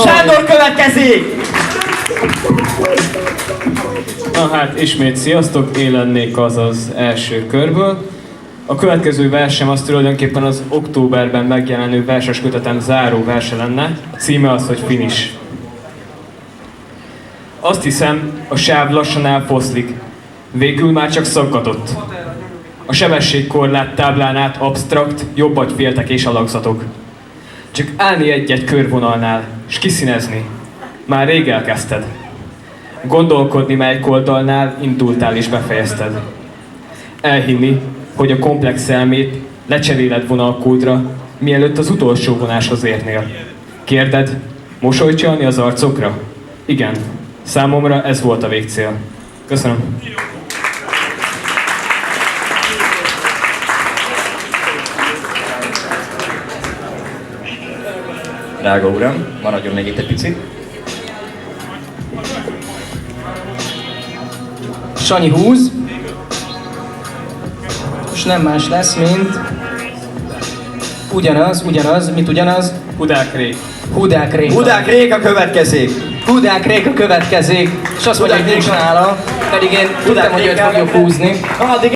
Sándor következik! Na hát, ismét sziasztok, én lennék az első körből. A következő versem az tulajdonképpen az októberben megjelenő verseskötetem záró verse lenne. A címe az, hogy Finish. Azt hiszem, a sáv lassan elfoszlik. Végül már csak szaggatott. A sebességkorlát táblán át absztrakt, jobbagyféltek és alakzatok. Csak állni egy-egy körvonalnál, s kiszínezni. Már rég elkezdted. Gondolkodni, melyik oldalnál indultál és befejezted. Elhinni, hogy a komplex elmét lecseréled vonalkódra, mielőtt az utolsó vonáshoz érnél. Kérded, mosolyt csalni az arcokra? Igen, számomra ez volt a végcél. Köszönöm. Drága uram, maradjon még itt egy picit. Sanyi húz, és nem más lesz, mint ugyanaz, mit ugyanaz? Hudák Rék. Hudák Réka. Hudák Réka következik! Hudák Réka következik, és azt mondja, hogy nincs nála, pedig én tudtam, hogy őt fogjuk húzni. Addig